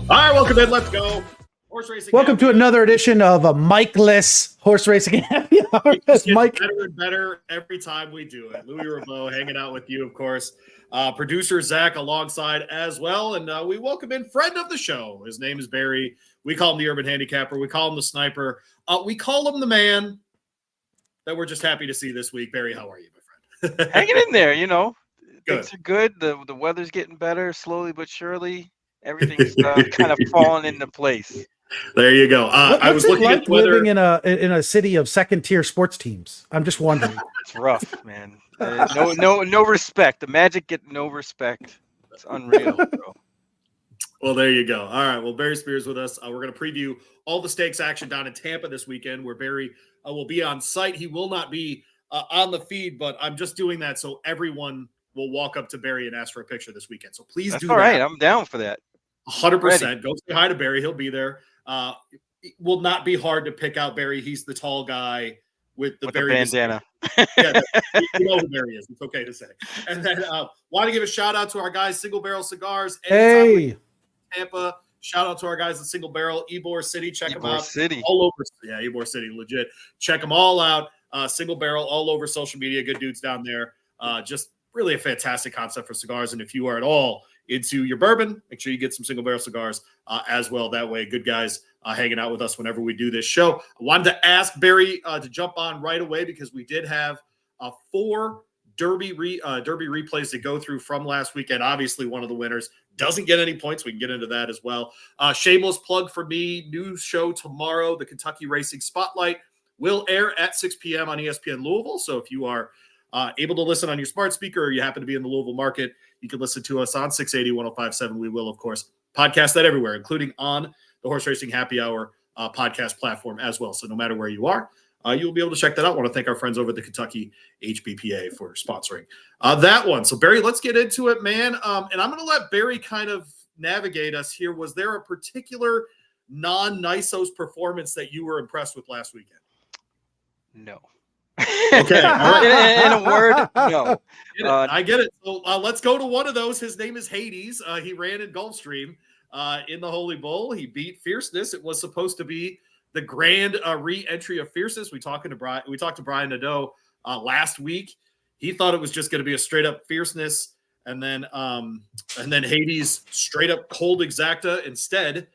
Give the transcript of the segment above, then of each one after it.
All right, welcome in. Let's go. Horse racing. Welcome to another edition of a Mike-less horse racing happy hour. It gets Mike, better and better every time we do it. Louie Rabeau hanging out with you, of course. Producer Zach alongside as well. And we welcome in friend of the show. His name is Barry. We call him the Urban Handicapper. We call him the Sniper. We call him the man that we're just happy to see this week. Barry, how are you, my friend? Hanging in there, you know. Good. Things are good. The weather's getting better slowly but surely. Everything's kind of falling into place. There you go. I was looking like at weather. living in a city of second-tier sports teams. I'm just wondering. It's rough, man. No respect. The Magic get no respect. It's unreal, bro. Well, there you go. All right. Well, Barry Spears with us. We're going to preview all the stakes action down in Tampa this weekend, where Barry will be on site. He will not be on the feed, but I'm just doing that so everyone will walk up to Barry and ask for a picture this weekend. So please That's do all that. right. I'm down for that. 100%. Go say hi to Barry. He'll be there. It will not be hard to pick out Barry. He's the tall guy with the bandana. Yeah, you know who Barry is. It's okay to say. And then want to give a shout out to our guys, Single Barrel Cigars. Hey, Tampa. Shout out to our guys at Single Barrel, Ybor City. Check them out. City. All over. Yeah, Ybor City, legit. Check them all out. Single Barrel all over social media. Good dudes down there. Just really a fantastic concept for cigars. And if you are at all into your bourbon, make sure you get some Single Barrel cigars as well. That way, good guys hanging out with us whenever we do this show. I wanted to ask Barry to jump on right away because we did have 4 Derby replays to go through from last weekend. Obviously, one of the winners doesn't get any points. We can get into that as well. Shameless plug for me. New show tomorrow. The Kentucky Racing Spotlight will air at 6 p.m. on ESPN Louisville. So if you are able to listen on your smart speaker or you happen to be in the Louisville market, you can listen to us on 680 1057. We will, of course, podcast that everywhere, including on the Horse Racing Happy Hour podcast platform as well. So no matter where you are, you'll be able to check that out. I want to thank our friends over at the Kentucky HBPA for sponsoring that one. So, Barry, let's get into it, man. And I'm going to let Barry kind of navigate us here. Was there a particular non-NISO's performance that you were impressed with last weekend? No. Okay. All right. In a word, no. I get it. So let's go to one of those. His name is Hades. He ran in Gulfstream in the Holy Bull. He beat Fierceness. It was supposed to be the grand re-entry of Fierceness. We talked to Brian Nadeau last week. He thought it was just going to be a straight up Fierceness, and then Hades straight up cold exacta instead.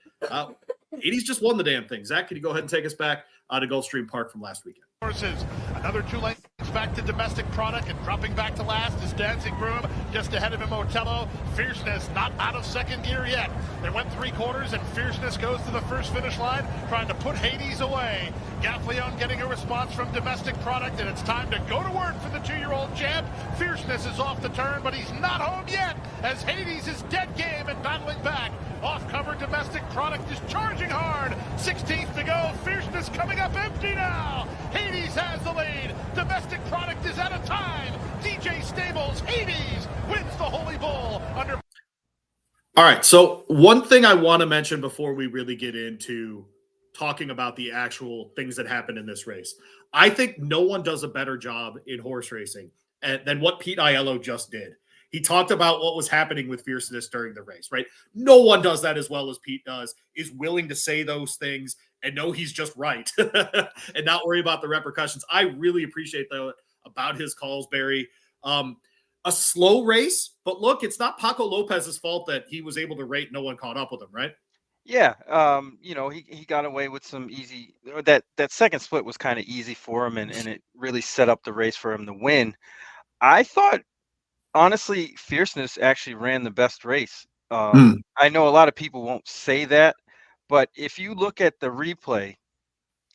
Hades just won the damn thing. Zach, can you go ahead and take us back to Gulfstream Park from last weekend? Horses, another 2 lengths back to Domestic Product, and dropping back to last is Dancing Groom, just ahead of him Otello. Fierceness not out of second gear yet. They went 3 quarters, and Fierceness goes to the first finish line, trying to put Hades away. Gaffleon getting a response from Domestic Product, and it's time to go to work for the 2-year-old champ. Fierceness is off the turn, but he's not home yet, as Hades is dead game and battling back. Off-cover Domestic Product is charging hard. 16th to go. Fierceness coming up empty now. Hades has the lead. Domestic Product is out of time. DJ Stables, Hades wins the Holy Bull under. All right. So one thing I want to mention before we really get into talking about the actual things that happened in this race. I think no one does a better job in horse racing than what Pete Aiello just did. He talked about what was happening with Fierceness during the race, right? No one does that as well as Pete does, is willing to say those things and know he's just right and not worry about the repercussions. I really appreciate that about his calls, Barry. A slow race, but look, it's not Paco Lopez's fault that he was able to rate. No one caught up with him, right? Yeah, he got away with some easy. That second split was kind of easy for him, and it really set up the race for him to win. I thought, honestly, Fierceness actually ran the best race. I know a lot of people won't say that, but if you look at the replay,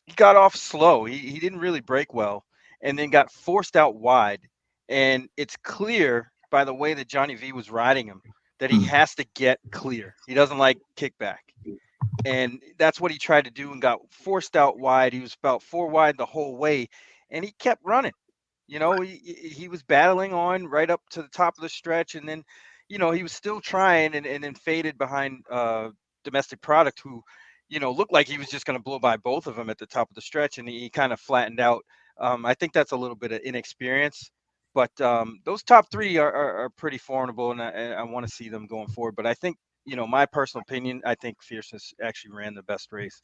he got off slow. He didn't really break well, and then got forced out wide. And it's clear by the way that Johnny V was riding him that he has to get clear. He doesn't like kickback. And that's what he tried to do and got forced out wide. He was about 4 wide the whole way, and he kept running. You know, he was battling on right up to the top of the stretch, and then, he was still trying and then faded behind Domestic Product, who, looked like he was just going to blow by both of them at the top of the stretch, and he kind of flattened out. I think that's a little bit of inexperience. But those top 3 are pretty formidable, and I want to see them going forward. But I think my personal opinion, I think Fierceness actually ran the best race.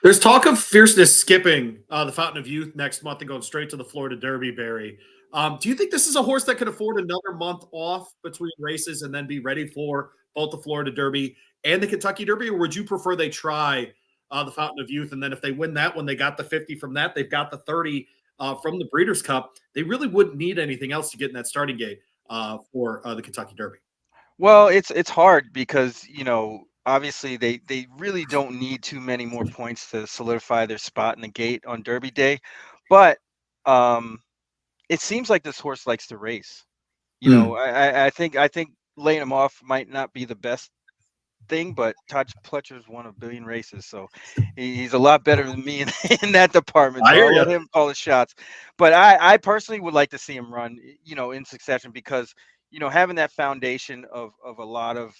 There's talk of Fierceness skipping the Fountain of Youth next month and going straight to the Florida Derby, Barry. Do you think this is a horse that could afford another month off between races and then be ready for both the Florida Derby and the Kentucky Derby, or would you prefer they try the Fountain of Youth, and then if they win that one, they got the 50 from that, they've got the 30 from the Breeders' Cup. They really wouldn't need anything else to get in that starting gate for the Kentucky Derby. Well, it's hard because, obviously they really don't need too many more points to solidify their spot in the gate on Derby Day. But it seems like this horse likes to race. I think laying him off might not be the best thing, but Todd Pletcher's won a billion races, so he's a lot better than me in that department. So I'll let him call the shots. But I personally would like to see him run, in succession, because having that foundation of a lot of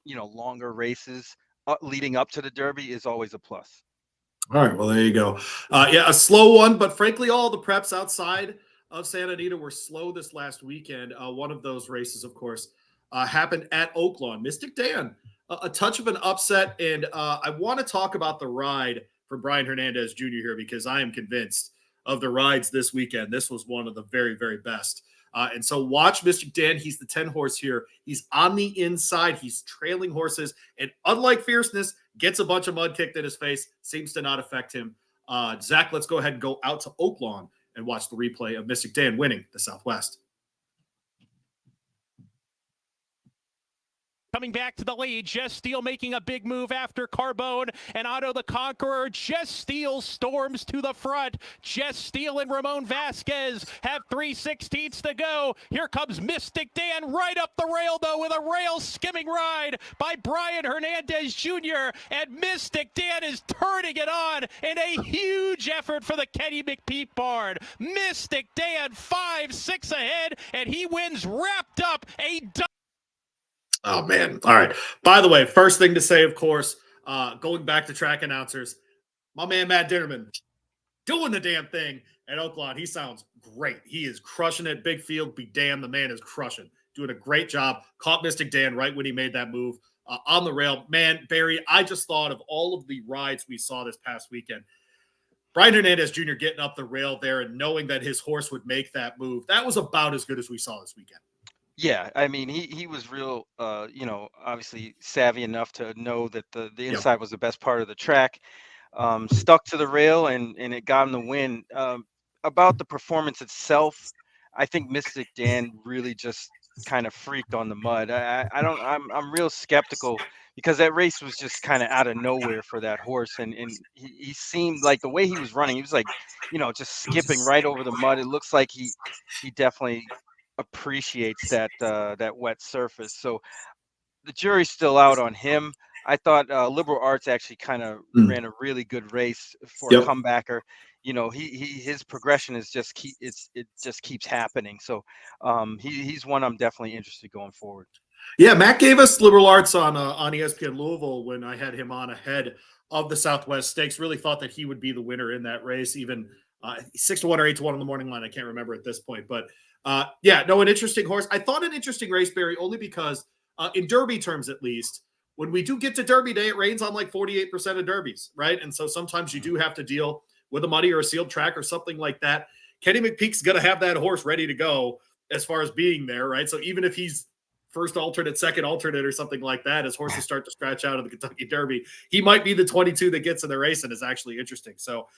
longer races leading up to the Derby is always a plus. All right, well, there you go. Yeah, a slow one, but frankly, all the preps outside of Santa Anita were slow this last weekend. One of those races, of course, happened at Oaklawn. Mystic Dan, a touch of an upset, and I want to talk about the ride for Brian Hernandez Jr. here, because I am convinced of the rides this weekend. This was one of the very, very best. And so watch Mystic Dan. He's the 10 horse here. He's on the inside. He's trailing horses. And unlike Fierceness, gets a bunch of mud kicked in his face. Seems to not affect him. Zach, let's go ahead and go out to Oaklawn and watch the replay of Mystic Dan winning the Southwest. Coming back to the lead, Jess Steele making a big move after Carbone and Otto the Conqueror. Jess Steele storms to the front. Jess Steele and Ramon Vasquez have 3/16 to go. Here comes Mystic Dan right up the rail, though, with a rail skimming ride by Brian Hernandez Jr. And Mystic Dan is turning it on in a huge effort for the Kenny McPeak barn. Mystic Dan 5-6 ahead, and he wins wrapped up a Oh, man. All right. By the way, first thing to say, of course, going back to track announcers, my man Matt Dinnerman doing the damn thing at Oaklawn. He sounds great. He is crushing it. Big field, be damned. The man is crushing. Doing a great job. Caught Mystic Dan right when he made that move on the rail. Man, Barry, I just thought of all of the rides we saw this past weekend. Brian Hernandez Jr. getting up the rail there and knowing that his horse would make that move, that was about as good as we saw this weekend. Yeah, I mean, he was real, obviously savvy enough to know that the inside was the best part of the track. Stuck to the rail, and it got him the win. About the performance itself, I think Mystic Dan really just kind of freaked on the mud. I'm real skeptical, because that race was just kind of out of nowhere for that horse, and he seemed like, the way he was running, he was like, just skipping right over the mud. It looks like he definitely appreciates that wet surface. So the jury's still out on him. I thought Liberal Arts actually kind of ran a really good race for a comebacker. His progression is it just keeps happening. So he's one I'm definitely interested going forward. Yeah, Matt gave us Liberal Arts on ESPN Louisville when I had him on ahead of the Southwest Stakes. Really thought that he would be the winner in that race, even 6-1 or 8-1 on the morning line. I can't remember at this point, but an interesting horse. I thought an interesting race, Barry, only because in Derby terms, at least, when we do get to Derby Day, it rains on like 48% of Derbies, right? And so sometimes you do have to deal with a muddy or a sealed track or something like that. Kenny McPeak's going to have that horse ready to go as far as being there, right? So even if he's first alternate, second alternate, or something like that, as horses start to scratch out of the Kentucky Derby, he might be the 22 that gets in the race and is actually interesting. So,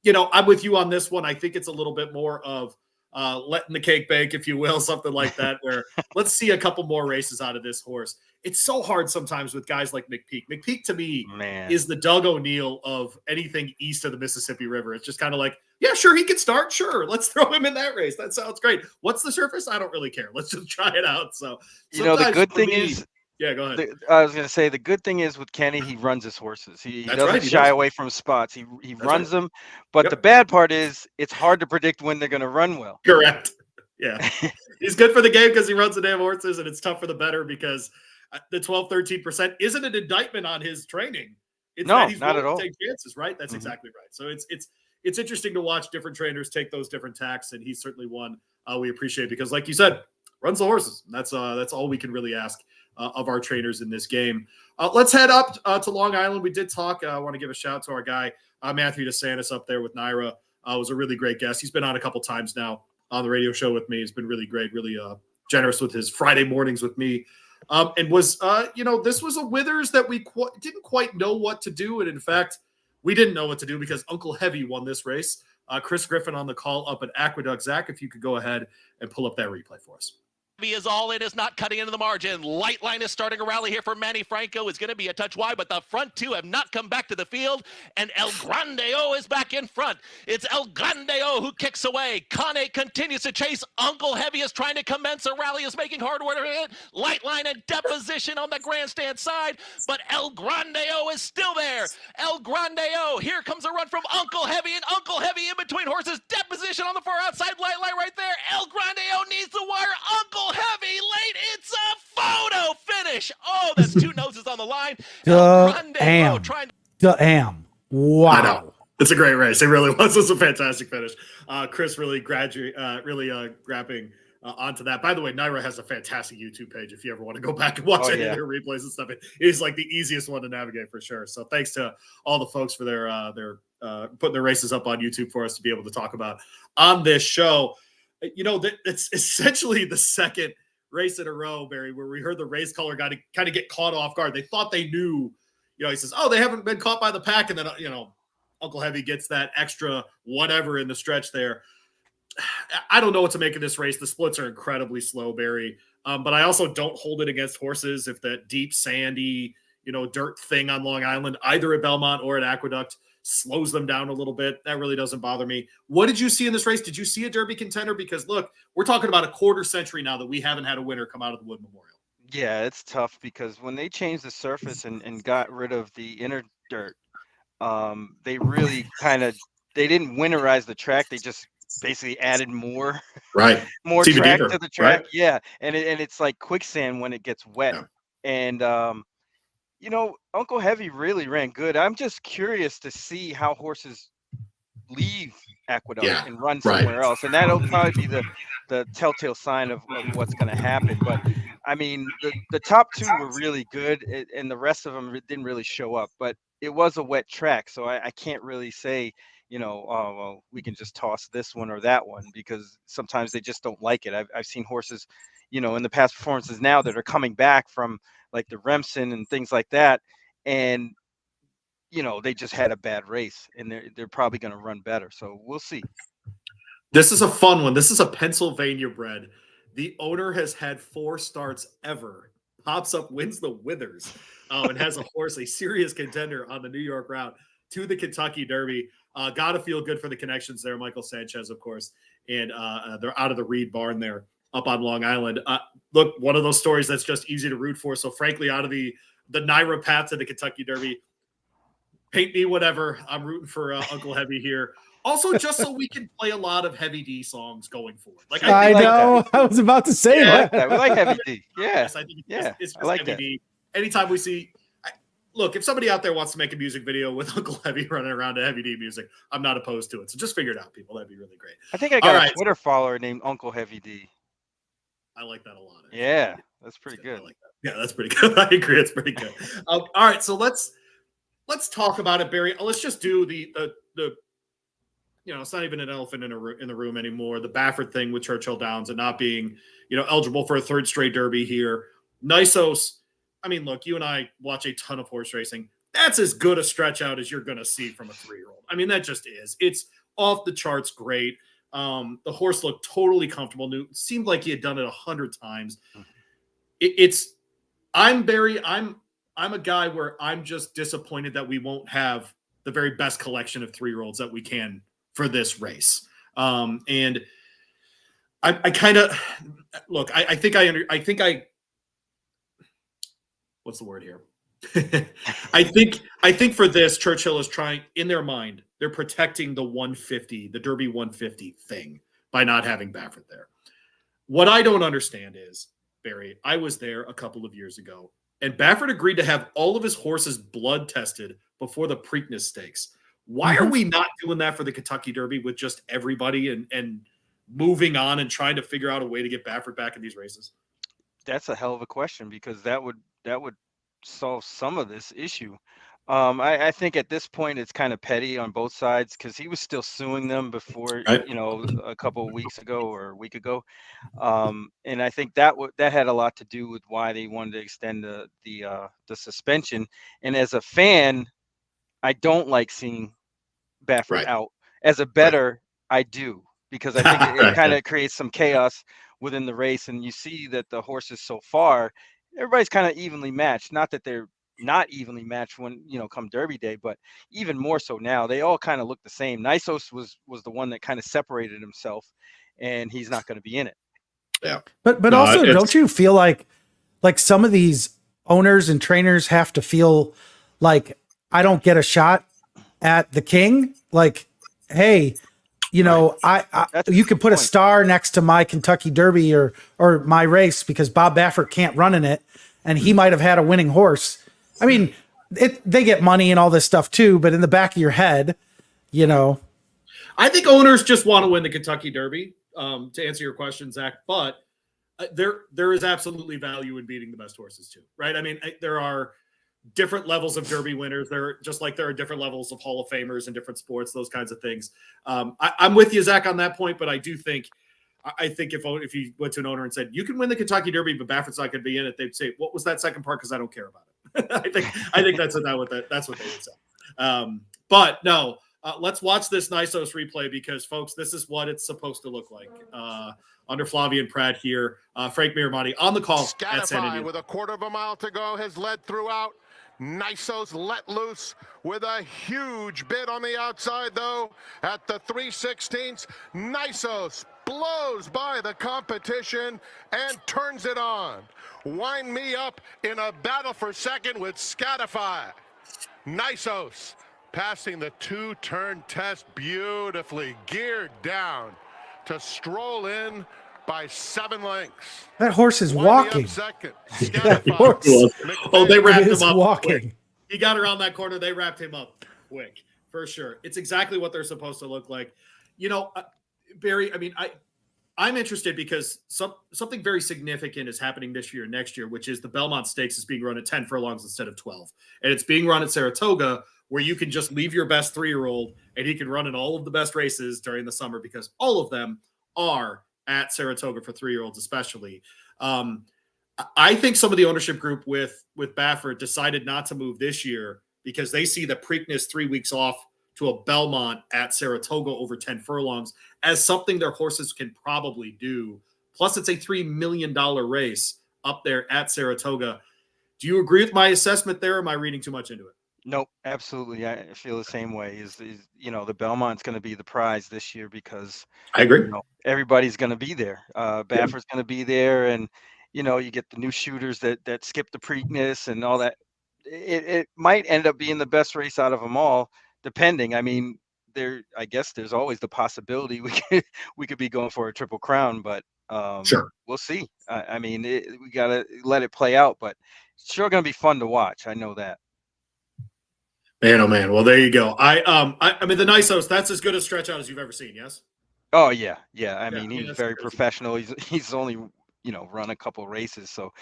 I'm with you on this one. I think it's a little bit more of letting the cake bake, if you will, something like that, where let's see a couple more races out of this horse. It's so hard sometimes with guys like McPeak. McPeak, to me, is the Doug O'Neill of anything east of the Mississippi River. It's just kind of like, yeah, sure, he can start. Sure, let's throw him in that race. That sounds great. What's the surface? I don't really care. Let's just try it out. So, the good thing is, yeah, go ahead. I was going to say, the good thing is with Kenny, he runs his horses. He doesn't shy away from spots. He runs them. But the bad part is, it's hard to predict when they're going to run well. Correct. Yeah. He's good for the game because he runs the damn horses, and it's tough for the bettor because the 12-13% isn't an indictment on his training. It's that he's not at all. Take chances, right? That's exactly right. So it's interesting to watch different trainers take those different tacks, and he's certainly one we appreciate because, like you said, runs the horses. That's all we can really ask of our trainers in this game. Let's head up to Long Island. We did talk. I want to give a shout out to our guy, Matthew DeSantis up there with Naira. Was a really great guest. He's been on a couple times now on the radio show with me. He's been really great, really generous with his Friday mornings with me. And was, this was a Withers that we didn't quite know what to do. And in fact, we didn't know what to do because Uncle Heavy won this race. Chris Griffin on the call up at Aqueduct. Zach, if you could go ahead and pull up that replay for us. He is all in, is not cutting into the margin. Light line is starting a rally here for Manny Franco. Is going to be a touch wide, but the front two have not come back to the field. And El Grandeo is back in front. It's El Grandeo who kicks away. Kane continues to chase. Uncle Heavy is trying to commence a rally, is making hard work of it. Light line and deposition on the grandstand side, but El Grandeo is still there. El Grandeo, here comes a run from Uncle Heavy, and Uncle Heavy in between horses. Deposition on the far outside. Light line right there. El Grandeo needs the wire. Uncle Heavy late. It's a photo finish. Oh, that's two noses on the line. Damn. Wow. I know. It's a great race. It really was. It's a fantastic finish. Chris really grabbing onto that. By the way, Naira has a fantastic YouTube page if you ever want to go back and watch any of their replays and stuff. It is like the easiest one to navigate for sure. So thanks to all the folks for their putting their races up on YouTube for us to be able to talk about on this show. It's essentially the second race in a row, Barry, where we heard the race color guy to kind of get caught off guard. They thought they knew, he says, they haven't been caught by the pack. And then, Uncle Heavy gets that extra whatever in the stretch there. I don't know what to make of this race. The splits are incredibly slow, Barry. But I also don't hold it against horses if that deep, sandy, dirt thing on Long Island, either at Belmont or at Aqueduct, slows them down a little bit. That really doesn't bother me. What did you see in this race? Did you see a Derby contender? Because look, we're talking about a quarter century now that we haven't had a winner come out of the Wood Memorial. Yeah, it's tough because when they changed the surface and got rid of the inner dirt, they really they didn't winterize the track. They just basically added more track to the track. Right? Yeah. And it's like quicksand when it gets wet. Yeah. And Uncle Heavy really ran good. I'm just curious to see how horses leave Aqueduct and run somewhere else. And that'll probably be the telltale sign of what's going to happen. But, I mean, the top two were really good, and the rest of them didn't really show up. But it was a wet track, so I can't really say, we can just toss this one or that one because sometimes they just don't like it. I've seen horses, in the past performances now that are coming back from like the Remsen and things like that. And, they just had a bad race and they're probably going to run better. So we'll see. This is a fun one. This is a Pennsylvania bred. The owner has had 4 starts ever. Pops up, wins the Withers, and has a horse, a serious contender on the New York route to the Kentucky Derby. Got to feel good for the connections there. Michael Sanchez, of course, and they're out of the Reed barn there up on Long Island. Look, one of those stories that's just easy to root for. So frankly, out of the Naira path to the Kentucky Derby, paint me whatever. I'm rooting for Uncle Heavy here. Also, just so we can play a lot of Heavy D songs going forward. Like I know. I was about to say that. We like Heavy D. Yeah. Yes, I think it's just like Heavy D. Anytime we see look, if somebody out there wants to make a music video with Uncle Heavy running around to Heavy D music, I'm not opposed to it. So just figure it out, people. That'd be really great. I think I got a Twitter follower named Uncle Heavy D. I like that a lot. Actually. Yeah, that's pretty good. I like that. Yeah, that's pretty good. I agree. It's pretty good. All right, so let's talk about it, Barry. Let's just do the it's not even an elephant in the room anymore. The Baffert thing with Churchill Downs and not being, eligible for a 3rd straight Derby here. Nysos. I mean, look, you and I watch a ton of horse racing. That's as good a stretch out as you're going to see from a 3-year-old. I mean, that just is. It's off the charts great. The horse looked totally comfortable. It seemed like he had done it 100 times. I'm a guy where I'm just disappointed that we won't have the very best collection of 3-year-olds that we can for this race. And I kind of look, I think what's the word here? I think for this, Churchill is trying, in their mind, they're protecting the 150, the Derby 150 thing by not having Baffert there. What I don't understand is, Barry, I was there a couple of years ago, and Baffert agreed to have all of his horses blood tested before the Preakness Stakes. Why are we not doing that for the Kentucky Derby with just everybody and moving on and trying to figure out a way to get Baffert back in these races? That's a hell of a question, because that would solve some of this issue. I think at this point it's kind of petty on both sides, because he was still suing them before, Right. a couple of weeks ago or a week ago. And I think that had a lot to do with why they wanted to extend the suspension. And as a fan, I don't like seeing Baffert Right. out. As a bettor, I do, because I think it Right. kind of creates some chaos within the race. And you see that the horses so far, everybody's kind of evenly matched. Not that they're not evenly matched when, come Derby Day, but even more so now. They all kind of look the same. Nysos was the one that kind of separated himself, and he's not going to be in it. Yeah. But No, also, don't you feel like some of these owners and trainers have to feel like, I don't get a shot at the king? Like, hey, I you can put a star next to my Kentucky Derby or my race, because Bob Baffert can't run in it, and he might have had a winning horse. I mean, they get money and all this stuff too, but in the back of your head, I think owners just want to win the Kentucky Derby, to answer your question, Zach. But there is absolutely value in beating the best horses too, right? I mean, there are different levels of Derby winners. There are different levels of Hall of Famers in different sports, those kinds of things. I'm with you, Zach, on that point, but I do think, if you went to an owner and said, you can win the Kentucky Derby, but Baffert's not going to be in it, they'd say, what was that second part? Because I don't care about it. I think that's what they would say. But no, let's watch this Nysos replay, because, folks, this is what it's supposed to look like under Flavien Prat here. Frank Miramonte on the call at San Diego. With a quarter of a mile to go has led throughout. Nysos let loose with a huge bid on the outside, though, at the 3/16. Nysos blows by the competition and turns it on. Wind me up in a battle for second with Scatify. Nysos passing the two-turn test beautifully, geared down to stroll in by 7 lengths. that horse is walking. That horse They wrapped him up walking. quick. He got around that corner. They wrapped him up quick, for sure. It's exactly what they're supposed to look like. Barry, I mean, I'm interested because something very significant is happening this year and next year, which is the Belmont Stakes is being run at 10 furlongs instead of 12. And it's being run at Saratoga, where you can just leave your best 3-year-old and he can run in all of the best races during the summer, because all of them are at Saratoga for 3-year-olds, especially. I think some of the ownership group with Baffert decided not to move this year because they see the Preakness 3 weeks off to a Belmont at Saratoga over 10 furlongs as something their horses can probably do. Plus, it's a $3 million race up there at Saratoga. Do you agree with my assessment there, or am I reading too much into it? Nope, absolutely. I feel the same way. The Belmont's going to be the prize this year, because I agree. Everybody's going to be there. Baffert's going to be there, and you get the new shooters that skip the Preakness and all that. It might end up being the best race out of them all, depending. I mean, I guess there's always the possibility we could be going for a Triple Crown, but Sure, we'll see. I mean, we got to let it play out, but it's sure going to be fun to watch. I know that. Man, oh man. Well, there you go. I mean, the Nysos, that's as good a stretch out as you've ever seen. Yes. Oh yeah. I mean, he's very crazy. professional. He's only run a couple races, so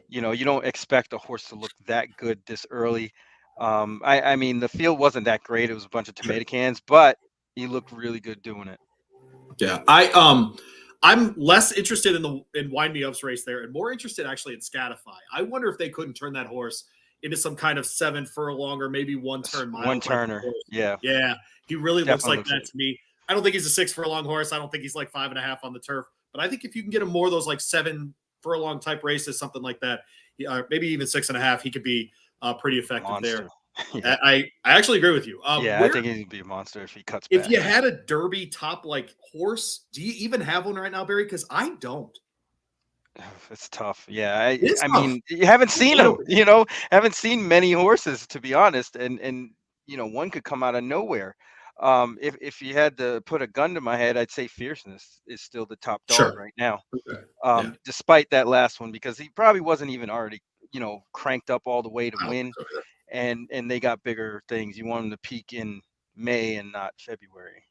you don't expect a horse to look that good this early. I mean, the field wasn't that great. It was a bunch of tomato cans, but he looked really good doing it. Yeah, I'm less interested in Wind Me Up's race there, and more interested actually in Scatify. I wonder if they couldn't turn that horse into some kind of 7 furlong or maybe 1-turn mile. 1-turner. Yeah. He really looks Definitely like that to me. I don't think he's a 6 furlong horse. I don't think he's like 5.5 on the turf. But I think if you can get him more of those like 7 furlong type races, something like that, maybe even 6.5, he could be pretty effective Monster. there. Yeah. I actually agree with you. I think he'd be a monster if he cuts back. If you had a Derby top like horse, do you even have one right now, Barry? Because I don't. It's tough. Yeah. It's I tough. mean, you haven't seen them, haven't seen many horses, to be honest. And one could come out of nowhere. If you had to put a gun to my head, I'd say Fierceness is still the top dog right now. Okay. Despite that last one, because he probably wasn't even already, cranked up all the way to win. And they got bigger things. You want him to peak in May and not February.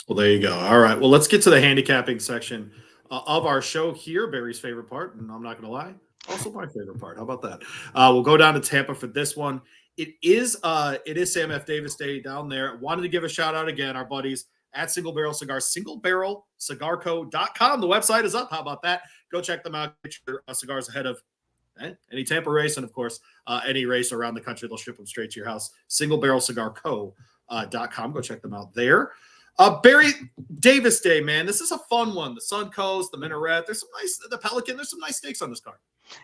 Well, there you go. All right. Well, let's get to the handicapping section of our show here. Barry's favorite part, and I'm not going to lie, also my favorite part. How about that? We'll go down to Tampa for this one. It is Sam F. Davis Day down there. Wanted to give a shout out again, our buddies at Single Barrel Cigars, singlebarrelcigarco.com. The website is up. How about that? Go check them out. Get your cigars ahead of any Tampa race, and of course, any race around the country. They'll ship them straight to your house. Singlebarrelcigarco.com. Go check them out there. Barry, Davis Day, man. This is a fun one. The Suncoast, the Minaret. There's some nice, the Pelican. There's some nice stakes on this card.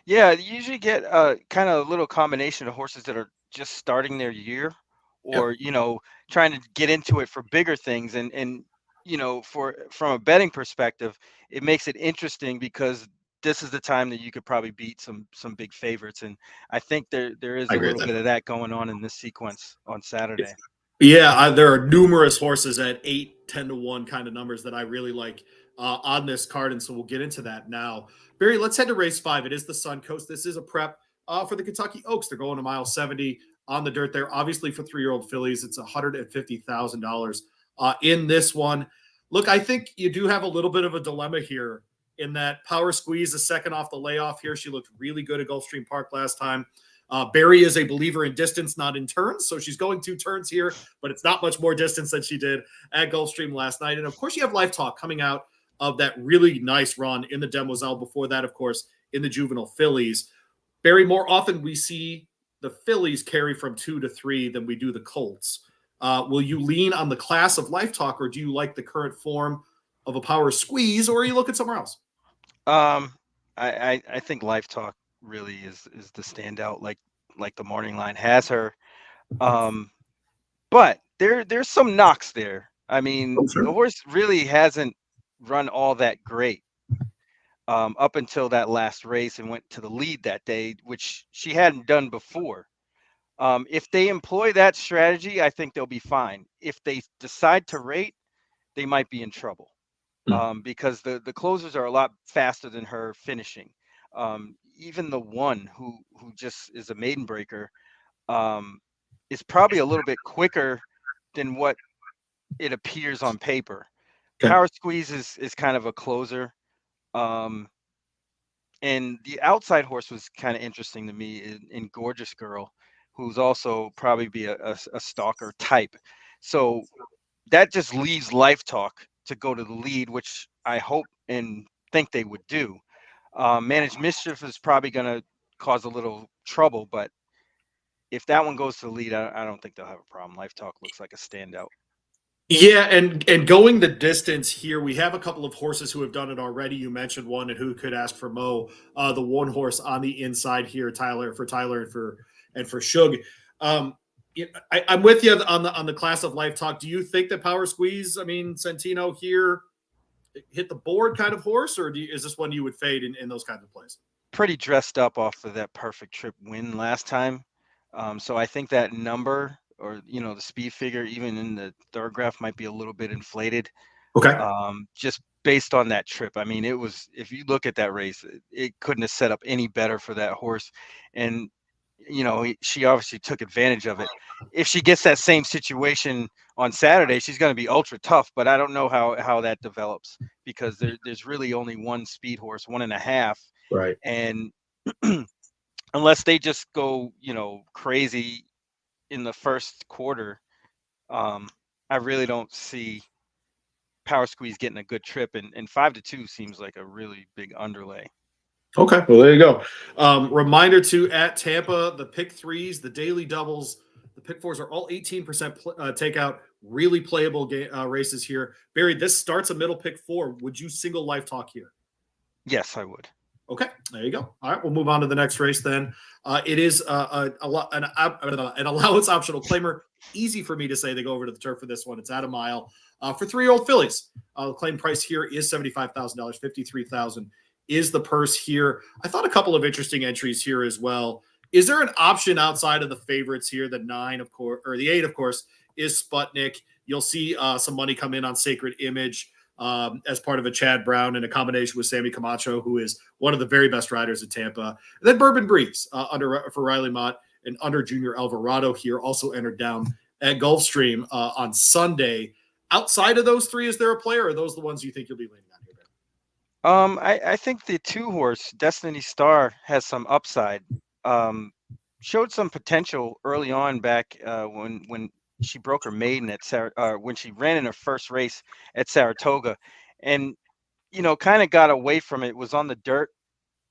Yeah, you usually get kind of a little combination of horses that are just starting their year, or trying to get into it for bigger things, and from a betting perspective, it makes it interesting because this is the time that you could probably beat some big favorites, and I think there is a little bit of that going on in this sequence on Saturday. Yeah, there are numerous horses at 8, 10 to 1 kind of numbers that I really like on this card, and so we'll get into that now. Barry, let's head to race 5. It is the Suncoast. This is a prep for the Kentucky Oaks. They're going to mile 70 on the dirt there. Obviously, for 3-year-old fillies, it's $150,000 in this one. Look, I think you do have a little bit of a dilemma here in that Power Squeeze is second off the layoff here. She looked really good at Gulfstream Park last time. Barry is a believer in distance, not in turns. So she's going 2 turns here, but it's not much more distance than she did at Gulfstream last night. And of course, you have Life Talk coming out of that really nice run in the Demoiselle. Before that, of course, in the juvenile fillies. Barry, more often we see the fillies carry from 2 to 3 than we do the colts. Will you lean on the class of Life Talk, or do you like the current form of a Power Squeeze, or are you looking somewhere else? I think Life Talk really is the standout, like the morning line has her. But there's some knocks there. I mean, the horse really hasn't run all that great up until that last race and went to the lead that day, which she hadn't done before. If they employ that strategy, I think they'll be fine. If they decide to rate, they might be in trouble because the closers are a lot faster than her finishing. Even the one who just is a maiden breaker is probably a little bit quicker than what it appears on paper. Okay. Power Squeeze is kind of a closer. And the outside horse was kind of interesting to me in Gorgeous Girl, who's also probably be a stalker type. So that just leaves Life Talk to go to the lead, which I hope and think they would do. Managed Mischief is probably going to cause a little trouble, but if that one goes to the lead, I don't think they'll have a problem. Life Talk looks like a standout. Yeah, and going the distance here, we have a couple of horses who have done it already. You mentioned one, and who could ask for Mo, the one horse on the inside here, Tyler and for Shug. I'm with you on the class of Life Talk. Do you think that Power Squeeze, Santino here, hit the board kind of horse, or is this one you would fade in those kinds of plays? Pretty dressed up off of that Perfect Trip win last time. So I think that number, or the speed figure, even in the third graph, might be a little bit inflated. Okay. Just based on that trip. I mean, it was, if you look at that race, it couldn't have set up any better for that horse. And she obviously took advantage of it. If she gets that same situation on Saturday, she's going to be ultra tough, but I don't know how that develops, because there's really only one speed horse, 1.5. Right. And unless they just go, crazy in the first quarter, I really don't see Power Squeeze getting a good trip, and 5 to 2 seems like a really big underlay. Okay, well, there you go. Reminder too, at Tampa, the pick 3s, the daily doubles, the pick 4s are all 18% takeout, really playable races here. Barry, this starts a middle pick 4. Would you single Life Talk here? Yes, I would. Okay, there you go. All right, we'll move on to the next race then. It is an allowance optional claimer. Easy for me to say they go over to the turf for this one. It's at a mile for 3-year-old fillies. The claim price here is $75,000, $53,000 is the purse here. I thought a couple of interesting entries here as well. Is there an option outside of the favorites here? The 9, of course, or the 8, of course, is Sputnik. You'll see some money come in on Sacred Image as part of a Chad Brown in a combination with Sammy Camacho, who is one of the very best riders at Tampa. And then Bourbon Breeze for Riley Mott, and under Junior Alvarado here, also entered down at Gulfstream on Sunday. outside of those three, is there a player, or are those the ones you think you'll be leaning on here, Ben? I think the 2-horse Destiny Star has some upside. Showed some potential early on back when she broke her maiden at when she ran in her first race at Saratoga, and kind of got away from it. Was on the dirt,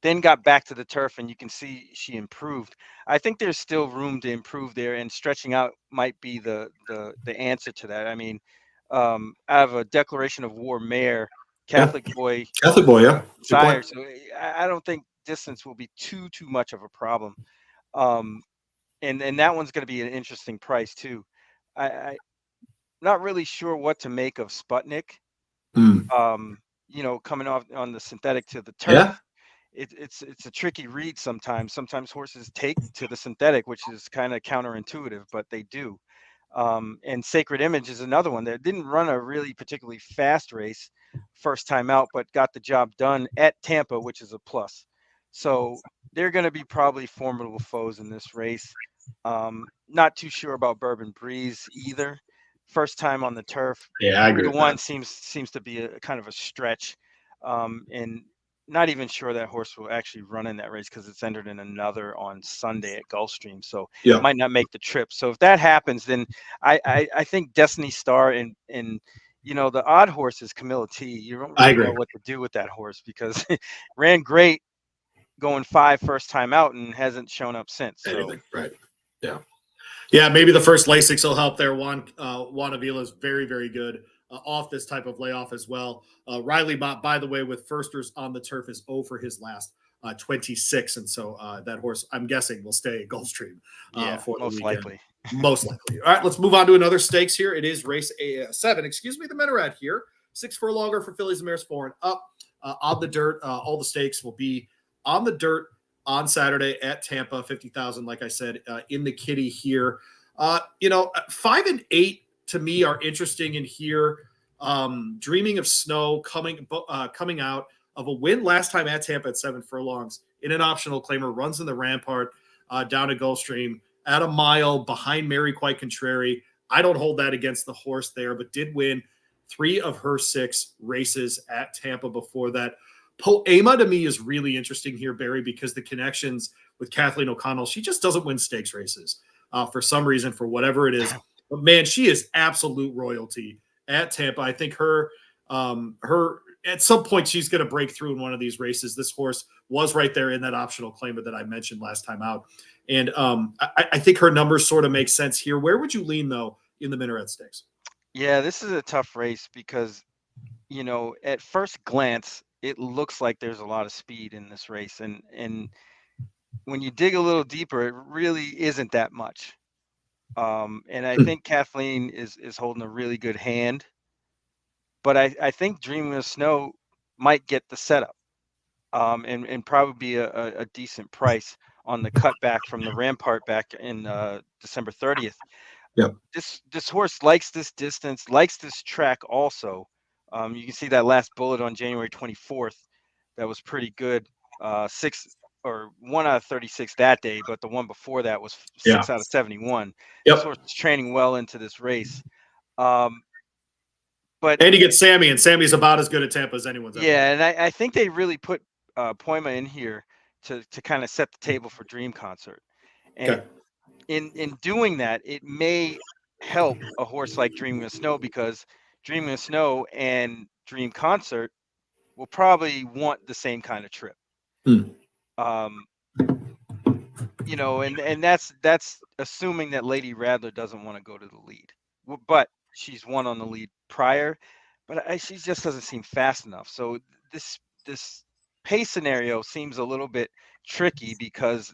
then got back to the turf, and you can see she improved. I think there's still room to improve there, and stretching out might be the answer to that. I mean, out of a declaration of war mare, Catholic boy, Catholic boy, yeah. Good sire. point. So I don't think distance will be too much of a problem. And that one's going to be an interesting price too. I not really sure what to make of Sputnik. Coming off on the synthetic to the turf. Yeah. It's a tricky read sometimes. Sometimes horses take to the synthetic, which is kind of counterintuitive, but they do. And Sacred Image is another one that didn't run a really particularly fast race first time out, but got the job done at Tampa, which is a plus. So they're going to be probably formidable foes in this race. Not too sure about Bourbon Breeze either. First time on the turf. Yeah, I agree. 3-1 seems to be a kind of a stretch, and not even sure that horse will actually run in that race because it's entered in another on Sunday at Gulfstream, so it might not make the trip. So if that happens, then I think Destiny Star and the odd horse is Camilla T. You don't really know what to do with that horse because ran great going 5 first time out and hasn't shown up since. So. Right. Yeah. Yeah, maybe the first Lasix will help there. Juan Avila is very, very good off this type of layoff as well. Riley Mott, by the way, with firsters on the turf, is 0 for his last 26. And so that horse, I'm guessing, will stay at Gulfstream for the weekend. Likely. Most likely. All right, let's move on to another stakes here. It is race 7. Excuse me, the Minaret here. 6 furlongs for fillies and mares 4 and up. On the dirt, all the stakes will be on the dirt on Saturday at Tampa, 50,000, like I said, in the kitty here. 5 and 8 to me are interesting in here. Dreaming of Snow coming out of a win last time at Tampa at 7 furlongs in an optional claimer, runs in the Rampart down at Gulfstream at a mile behind Mary Quite Contrary. I don't hold that against the horse there, but did win 3 of her 6 races at Tampa before that. Poema to me is really interesting here, Barry, because the connections with Kathleen O'Connell, she just doesn't win stakes races for some reason, for whatever it is. But man, she is absolute royalty at Tampa. I think her at some point she's going to break through in one of these races. This horse was right there in that optional claimer that I mentioned last time out. And I think her numbers sort of make sense here. Where would you lean, though, in the Minaret Stakes? Yeah, this is a tough race because, at first glance, it looks like there's a lot of speed in this race. And when you dig a little deeper, it really isn't that much. And I think Kathleen is holding a really good hand. But I think Dreaming of Snow might get the setup and probably be a decent price on the cutback from the Rampart back in December 30th. Yep. This horse likes this distance, likes this track also. You can see that last bullet on January 24th. That was pretty good. 1 out of 36 that day, but the one before that was 6 out of 71. Yep. This horse is training well into this race. And you get Sammy, and Sammy's about as good at Tampa as anyone's ever. Yeah, and I think they really put Poema in here to kind of set the table for Dream Concert. And in doing that, it may help a horse like Dreaming of Snow, because Dreaming of Snow and Dream Concert will probably want the same kind of trip. And that's assuming that Lady Radler doesn't want to go to the lead, but she's won on the lead prior, but she just doesn't seem fast enough. So this pace scenario seems a little bit tricky because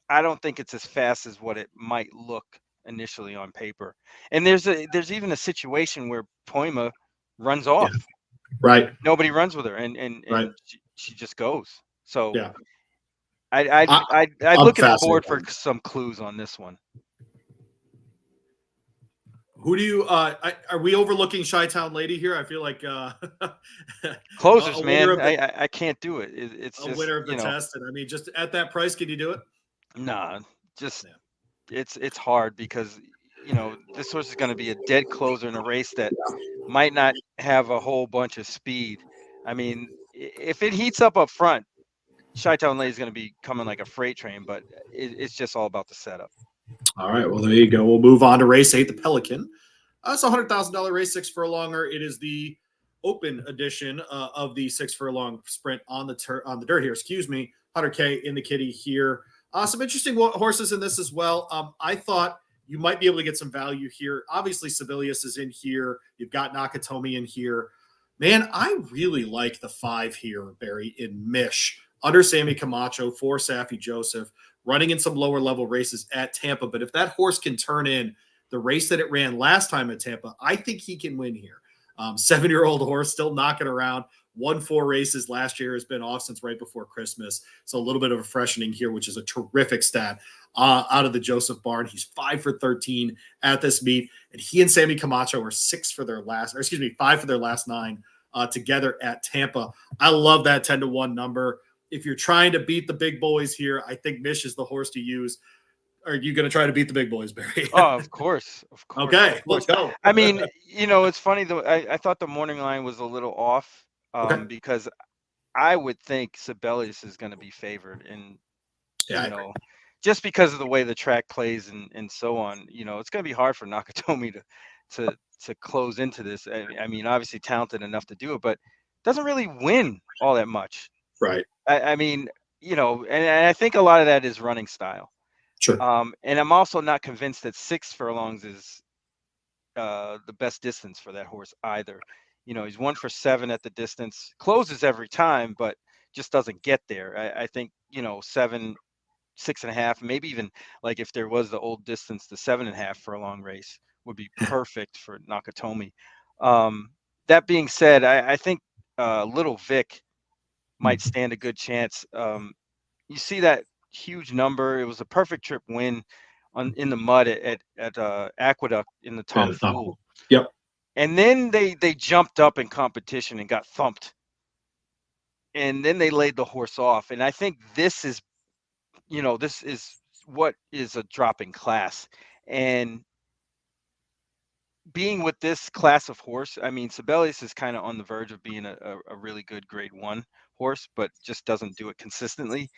I don't think it's as fast as what it might look initially on paper. And there's even a situation where Poema runs off. Yeah. Right. Nobody runs with her, and right. she just goes. So yeah. I'd look at the board for some clues on this one. Who do you are we overlooking Chi-Town Lady here? I feel like closers, man. I can't do it. It's a just, winner of the test, and I mean, just at that price, can you do it? Nah, it's hard because this horse is going to be a dead closer in a race that might not have a whole bunch of speed. I mean, if it heats up front, Chi-Town Lady is going to be coming like a freight train, but it's just all about the setup. All right, well, there you go. We'll move on to race 8, the Pelican. It's a $100,000 race, 6 furlonger. It is the open edition of the 6 furlong sprint on the dirt here. Excuse me, 100K in the kitty here. Some interesting horses in this as well. I thought you might be able to get some value here. Obviously, Sibelius is in here. You've got Nakatomi in here. Man, I really like the 5 here, Barry, in Mish. Under Sammy Camacho, for Saffie Joseph, running in some lower level races at Tampa. But if that horse can turn in the race that it ran last time at Tampa, I think he can win here. 7-year-old horse still knocking around. Won 4 races last year, has been off since right before Christmas. So a little bit of a freshening here, which is a terrific stat out of the Joseph barn. He's 5 for 13 at this meet. And he and Sammy Camacho are 5 for their last 9 together at Tampa. I love that 10-1 number. If you're trying to beat the big boys here, I think Mish is the horse to use. Are you going to try to beat the big boys, Barry? Oh, of course. Okay, let's go. I mean, it's funny though. I thought the morning line was a little off because I would think Sibelius is going to be favored, and just because of the way the track plays and so on. It's going to be hard for Nakatomi to close into this. I mean, obviously talented enough to do it, but doesn't really win all that much. Right. I mean, and I think a lot of that is running style. Sure. And I'm also not convinced that 6 furlongs is the best distance for that horse either. He's 1 for 7 at the distance, closes every time, but just doesn't get there. I think 7, 6.5, maybe even like if there was the old distance, the 7.5 furlong race would be perfect for Nakatomi. That being said, I think Little Vic might stand a good chance. You see that huge number. It was a perfect trip win in the mud at Aqueduct in the Tom Fool. Yep. And then they jumped up in competition and got thumped. And then they laid the horse off. And I think this is what is a drop in class. And being with this class of horse, I mean, Sibelius is kind of on the verge of being a really good grade 1 horse, but just doesn't do it consistently.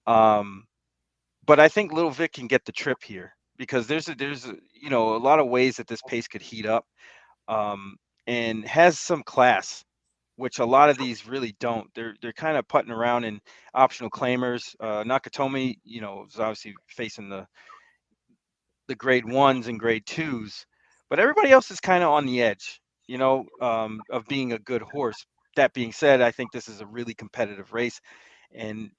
But I think Little Vic can get the trip here because there's a lot of ways that this pace could heat up, and has some class, which a lot of these really don't. They're kind of putting around in optional claimers. Nakatomi, is obviously facing the grade 1s and grade 2s, but everybody else is kind of on the edge, of being a good horse. That being said, I think this is a really competitive race, and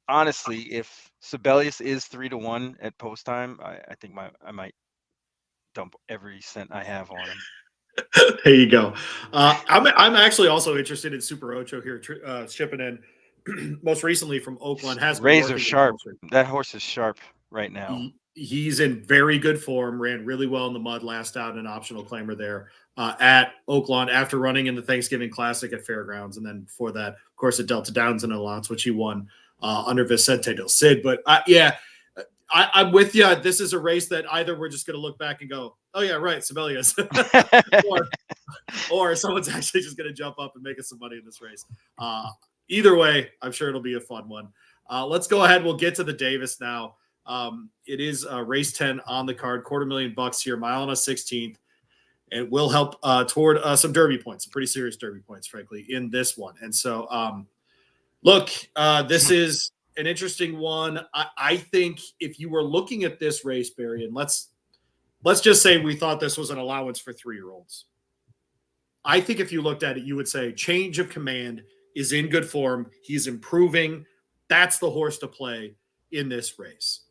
honestly, if Sibelius is 3-1 at post time, I think I might dump every cent I have on him. There you go. I'm actually also interested in Super Ocho here, shipping in most recently from Oakland. Has razor sharp. That horse is sharp right now. He's in very good form. Ran really well in the mud last out in an optional claimer there at Oakland after running in the Thanksgiving Classic at Fairgrounds, and then before that, of course, at Delta Downs in Alliance, which he won under Vicente Del Cid. But I'm with you. This is a race that either we're just going to look back and go, oh yeah, right, Sibelius, or someone's actually just going to jump up and make us some money in this race. Either way, I'm sure it'll be a fun one. Let's go ahead. We'll get to the Davis now. It is race 10 on the card, $250,000 here, mile and a 16th. It will help toward some derby points, some pretty serious derby points, frankly, in this one. And so, look, this is an interesting one. I think if you were looking at this race, Barry, and let's just say we thought this was an allowance for 3-year-olds. I think if you looked at it, you would say change of command is in good form. He's improving. That's the horse to play in this race.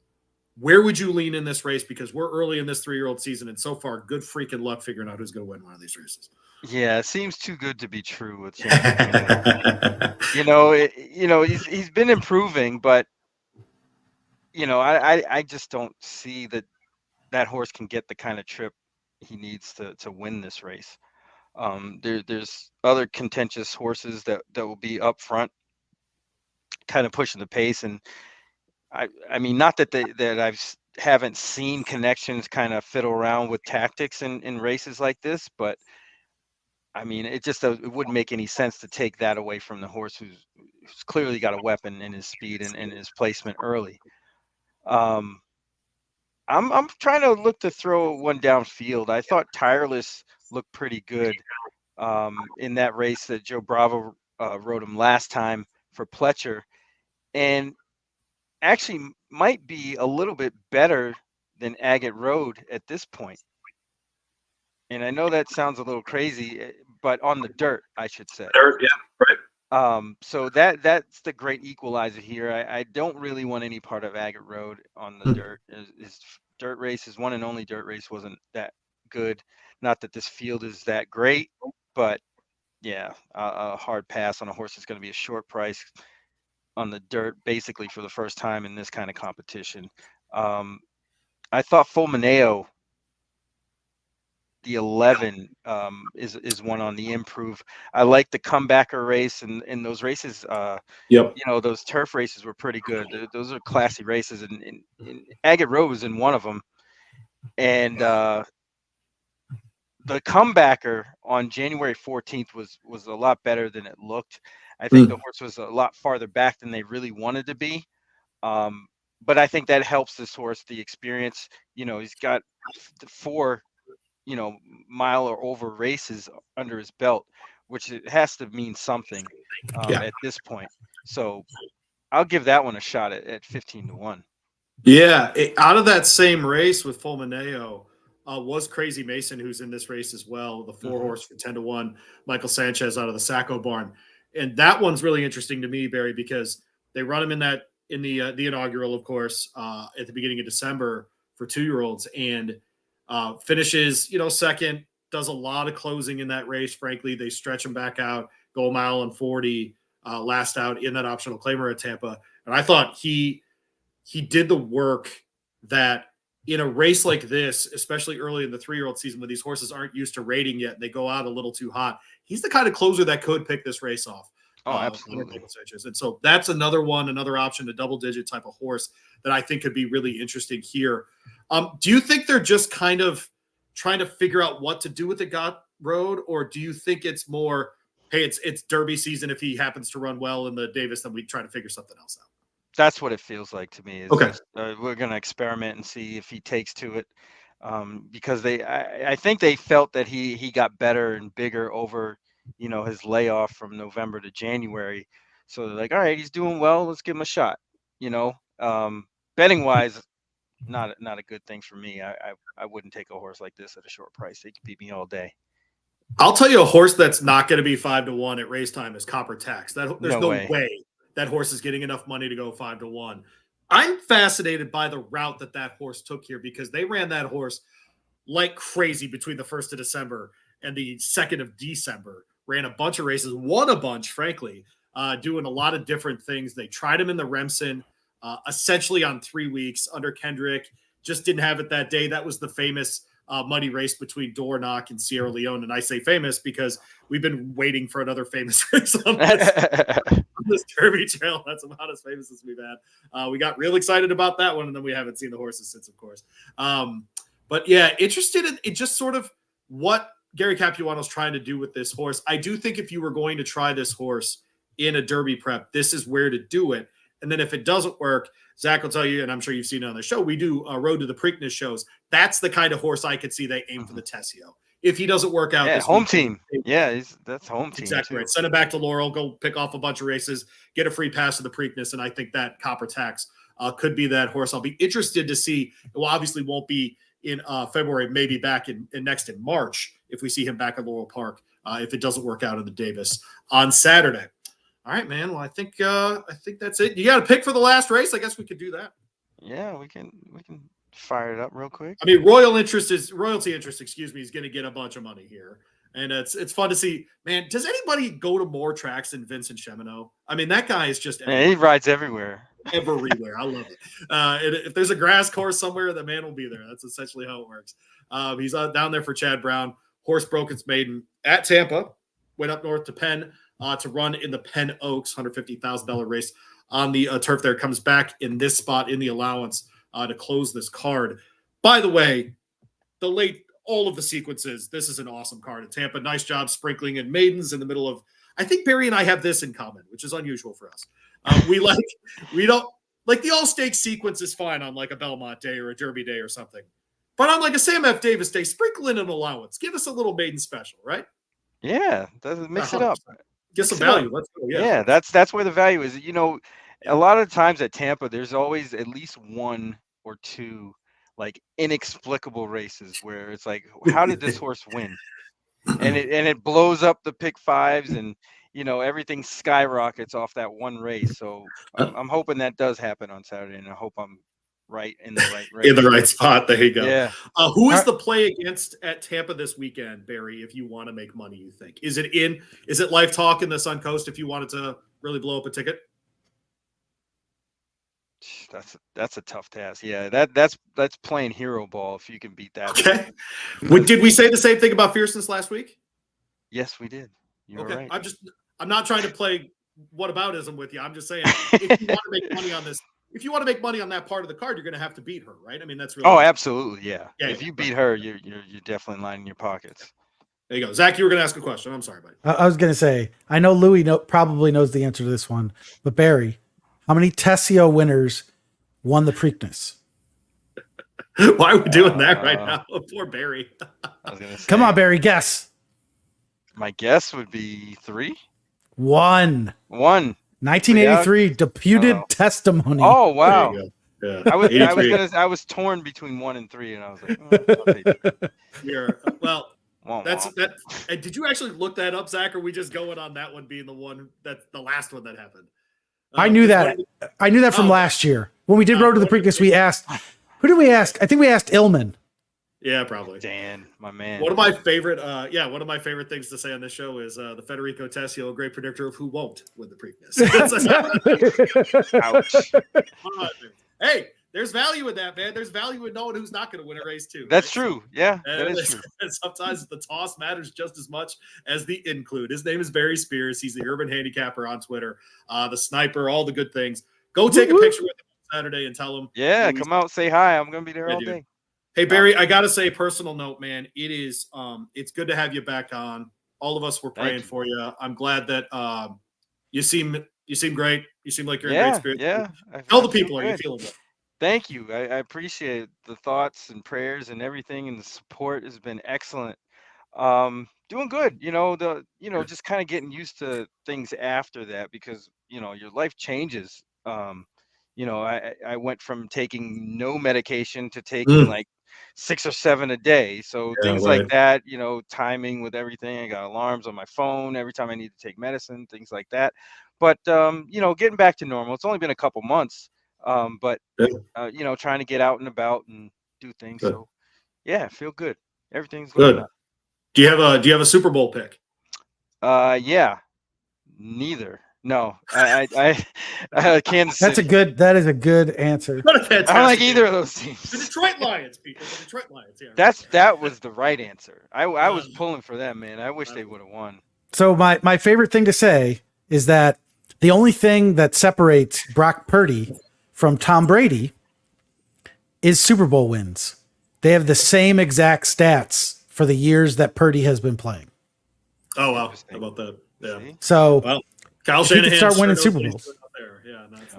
Where would you lean in this race? Because we're early in this 3-year-old season, and so far, good freaking luck figuring out who's going to win one of these races. Yeah, it seems too good to be true with he's been improving, but I just don't see that horse can get the kind of trip he needs to win this race. There's other contentious horses that will be up front, kind of pushing the pace, and I mean, not that haven't seen connections kind of fiddle around with tactics in races like this, but I mean, it wouldn't make any sense to take that away from the horse who's clearly got a weapon in his speed and his placement early. I'm trying to look to throw one downfield. I thought Tireless looked pretty good in that race that Joe Bravo rode him last time for Pletcher, and actually might be a little bit better than Agate Road at this point. And I know that sounds a little crazy, but on the dirt, I should say. Dirt, yeah, right. So that's the great equalizer here. I don't really want any part of Agate Road on the dirt. His dirt race, his one and only dirt race, wasn't that good. Not that this field is that great, but yeah, a hard pass on a horse that's going to be a short price on the dirt, basically for the first time in this kind of competition. I thought Fulmineo, the 11, is one on the improve. I like the comebacker race, and in those races, Yep. you know, those turf races were pretty good. Those are classy races, and Agate Road was in one of them. And the comebacker on January 14th was a lot better than it looked. I think the horse was a lot farther back than they really wanted to be. But I think that helps this horse, the experience. You know, he's got 4, mile or over races under his belt, which it has to mean something at this point. So I'll give that one a shot at 15-1. Yeah, out of that same race with Fulmineo was Crazy Mason, who's in this race as well, the 4-horse for 10-1, Michael Sanchez out of the Sacco barn. And that one's really interesting to me, Barry, because they run him in the inaugural, of course, at the beginning of December for 2-year-olds, and finishes, second, does a lot of closing in that race. Frankly, they stretch him back out, go a mile and 40, last out in that optional claimer at Tampa. And I thought he did the work that in a race like this, especially early in the 3-year-old season when these horses aren't used to rating yet and they go out a little too hot, he's the kind of closer that could pick this race off. Oh, absolutely. And so that's another option, a double-digit type of horse that I think could be really interesting here. Do you think they're just kind of trying to figure out what to do with the Agate Road, or do you think it's more, hey, it's Derby season, if he happens to run well in the Davis, then we try to figure something else out? That's what it feels like to me. Okay. Just, we're going to experiment and see if he takes to it, because I think they felt that he got better and bigger over, his layoff from November to January. So they're like, all right, he's doing well. Let's give him a shot. Betting wise, not a good thing for me. I wouldn't take a horse like this at a short price. They could beat me all day. I'll tell you a horse that's not going to be 5-1 at race time is Copper Tax. There's no way that horse is getting enough money to go 5-1. I'm fascinated by the route that horse took here, because they ran that horse like crazy between the 1st of December and the 2nd of December. Ran a bunch of races, won a bunch, frankly, doing a lot of different things. They tried him in the Remsen, essentially on 3 weeks under Kendrick. Just didn't have it that day. That was the famous muddy race between Dornoch and Sierra Leone. And I say famous because we've been waiting for another famous race on this Derby trail. That's about as famous as we've had. We got real excited about that one, and then we haven't seen the horses since, of course. But yeah, interested in just sort of what Gary Capuano's trying to do with this horse. I do think if you were going to try this horse in a Derby prep, this is where to do it. And then if it doesn't work, Zach will tell you, and I'm sure you've seen it on the show, we do Road to the Preakness shows. That's the kind of horse I could see they aim for the Tessio. If he doesn't work out, home team. Yeah, that's home team. Exactly right. Send him back to Laurel, go pick off a bunch of races, get a free pass to the Preakness, and I think that Copper Tax could be that horse. I'll be interested to see. It obviously won't be in February, maybe back in next in March if we see him back at Laurel Park. If it doesn't work out in the Davis on Saturday. All right, man. Well, I think that's it. You got a pick for the last race? I guess we could do that. Yeah, we can fire it up real quick. I mean, royalty interest, is going to get a bunch of money here, and it's fun to see. Man, does anybody go to more tracks than Vincent Chemino? I mean, that guy is just he rides everywhere. Everywhere. I love it. If there's a grass course somewhere, the man will be there. That's essentially how it works. He's down there for Chad Brown. Horse broke its maiden at Tampa. Went up north to Penn. To run in the Penn Oaks $150,000 race on the turf there. Comes back in this spot in the allowance to close this card. By the way, all of the sequences, this is an awesome card at Tampa. Nice job sprinkling in maidens in the middle of, I think Barry and I have this in common, which is unusual for us. We don't like the all-stakes sequence is fine on like a Belmont day or a Derby day or something. But on like a Sam F. Davis day, sprinkle in an allowance. Give us a little maiden special, right? Yeah, mix it up. Get some value. Let's go. Yeah, that's where the value is. A lot of times at Tampa, there's always at least one or two like inexplicable races where it's like, how did this horse win? And it blows up the pick fives, and everything skyrockets off that one race. So I'm hoping that does happen on Saturday, and I hope I'm right in the right race. In the right spot. There you go. Yeah. Who is the play against at Tampa this weekend, Barry, if you want to make money, you think? Is it Life Talk in the Suncoast if you wanted to really blow up a ticket? That's a tough task. Yeah, that's playing hero ball if you can beat that. Okay. Did we say the same thing about fierceness last week? Yes, we did. You're right. I'm not trying to play whataboutism with you. I'm just saying if you want to make money on this, if you want to make money on that part of the card, you're going to have to beat her, right? I mean, that's really. Oh, absolutely, yeah. If you beat her, you're definitely lining your pockets. There you go, Zach. You were going to ask a question. I'm sorry, buddy. I was going to say, I know Louie probably knows the answer to this one, but Barry, how many Tessio winners won the Preakness? Why are we doing that right now? Poor Barry. I was gonna say, Come on, Barry, guess. My guess would be 3. 1. 1983 deputed testimony. Oh wow! Yeah. I was torn between 1 and 3, and I was like, I'll take it. Well, that's that. And did you actually look that up, Zach? Or are we just going on that one being the one that's the last one that happened? I knew that. I knew that from last year when we did Road to the Preakness. We asked, who did we ask? I think we asked Illman. Yeah, probably. Dan, my man. One of my favorite things to say on this show is the Federico Tessio, a great predictor of who won't win the Preakness. Ouch. Hey, there's value in that, man. There's value in knowing who's not going to win a race too. That's true. Yeah, that is true. And sometimes the toss matters just as much as the include. His name is Barry Spears. He's the urban handicapper on Twitter, the sniper, all the good things. Go take a picture with him on Saturday and tell him. Yeah, come out, say hi. I'm going to be there all day. Hey, Barry, I got to say, personal note, man, it's good to have you back on. All of us were praying for you. I'm glad that you seem great. You seem like you're in great spirits. Yeah. Tell the people, are you feeling good? Thank you. I appreciate the thoughts and prayers and everything, and the support has been excellent. Doing good. Just kind of getting used to things after that, because your life changes. I went from taking no medication to taking like 6 or 7 a day. So things like that, timing with everything. I got alarms on my phone every time I need to take medicine, things like that. But, getting back to normal. It's only been a couple months, but trying to get out and about and do things. Good. So, yeah, feel good. Everything's good. Do you have a Super Bowl pick? Yeah, neither. No, I Kansas City. That is a good answer. I don't like either of those teams. The Detroit Lions, people. The Detroit Lions. Yeah. That was the right answer. I was pulling for them, man. I wish they would have won. So my favorite thing to say is that the only thing that separates Brock Purdy from Tom Brady is Super Bowl wins. They have the same exact stats for the years that Purdy has been playing. Oh wow! How about that? Yeah. So Kyle Shanahan could start winning Super Bowls.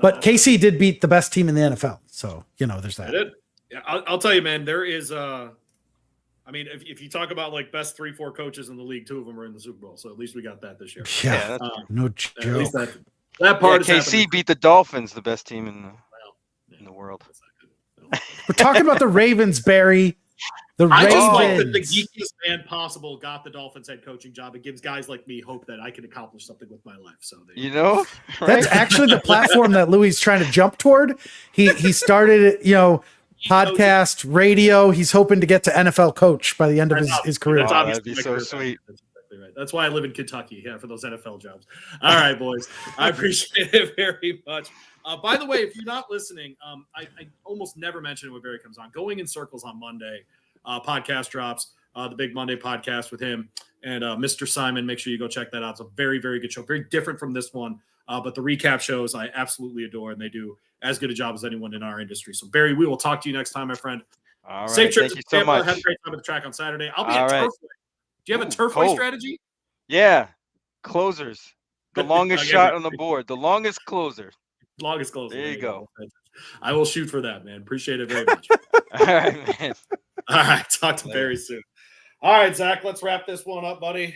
But KC did beat the best team in the NFL, so there's that. Yeah, I'll tell you, man. There is if you talk about like best 3-4 coaches in the league, 2 of them are in the Super Bowl. So at least we got that this year. Yeah, no joke. At least that part. KC beat the Dolphins, the best team in the world. We're talking about the Ravens, Barry. I just like that the geekiest man possible got the Dolphins head coaching job. It gives guys like me hope that I can accomplish something with my life. So right? That's actually the platform that Louie's trying to jump toward. He started podcast, radio. He's hoping to get to NFL coach by the end of his career. That's obviously that'd be so sweet. That's exactly right. That's why I live in Kentucky. Yeah, for those NFL jobs. All right, boys. I appreciate it very much. By the way, if you're not listening, I almost never mention it when Barry comes on. Going in Circles on Monday. Podcast drops, the Big Monday podcast with him and Mr. Simon. Make sure you go check that out. It's a very, very good show. Very different from this one. But the recap shows I absolutely adore, and they do as good a job as anyone in our industry. So, Barry, we will talk to you next time, my friend. All right. Safe trip Thank to you so Tampa. much. Have a great time at the track on Saturday. I'll be All at right. Turfway. Do you have a Ooh, Turfway cold. strategy? Yeah. Closers. The longest Okay, shot on the board. The longest closer. Longest close. There you go. I will shoot for that, man. Appreciate it very much. All right, man. All right. Talk to Later. Barry soon. All right, Zach, let's wrap this one up, buddy.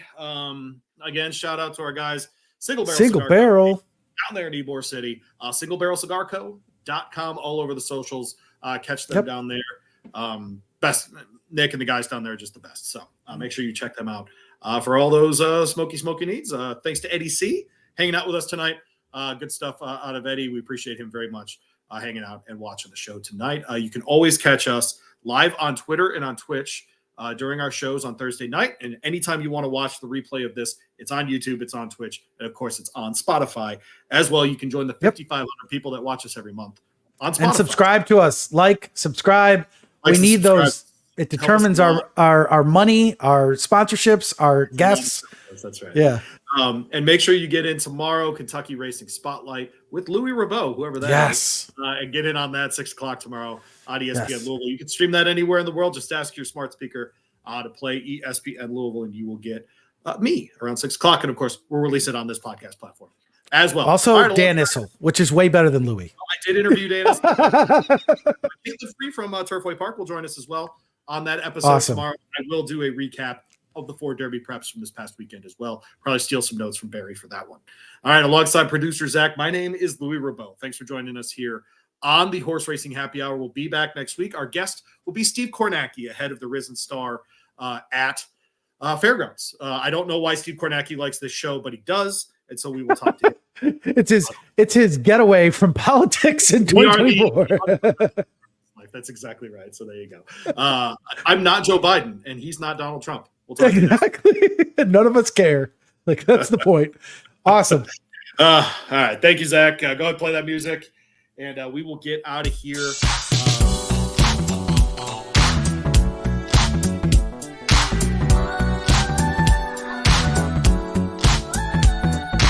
Again, shout out to our guys, Single Single Barrel. down there in Ybor City. SingleBarrelCigarCo.com, all over the socials. Catch them down there. Best Nick and the guys down there are just the best. So make sure you check them out for all those smoky needs. Thanks to Eddie C hanging out with us tonight. Good stuff out of Eddie. We appreciate him very much hanging out and watching the show tonight. You can always catch us live on Twitter and on Twitch during our shows on Thursday night. And anytime you want to watch the replay of this, it's on YouTube, it's on Twitch, and of course, it's on Spotify as well. You can join the 5,500 people that watch us every month on Spotify. And subscribe to us. Subscribe. We need those. It determines our money, our sponsorships, our guests. That's right. Yeah. And make sure you get in tomorrow, Kentucky Racing Spotlight with Louie Rabeau, whoever that is. And get in on that 6 o'clock tomorrow on ESPN Louisville. You can stream that anywhere in the world. Just ask your smart speaker to play ESPN Louisville, and you will get me around 6 o'clock. And of course, we'll release it on this podcast platform as well. Also, Dan Issel, which is way better than Louie. I did interview Dan Issel. Free from Turfway Park will join us as well on that episode tomorrow. I will do a recap of the 4 Derby preps from this past weekend as well. Probably steal some notes from Barry for that one. All right, alongside producer Zach, my name is Louie Rabeau. Thanks for joining us here on the Horse Racing Happy Hour. We'll be back next week. Our guest will be Steve Kornacki, ahead of the Risen Star at Fairgrounds. I don't know why Steve Kornacki likes this show, but he does, and so we will talk to him. It's his getaway from politics in 2024. That's exactly right. So there you go. I'm not Joe Biden, and he's not Donald Trump. We'll talk exactly. None of us care. That's the point. Awesome. All right. Thank you, Zach. Go ahead and play that music, and we will get out of here.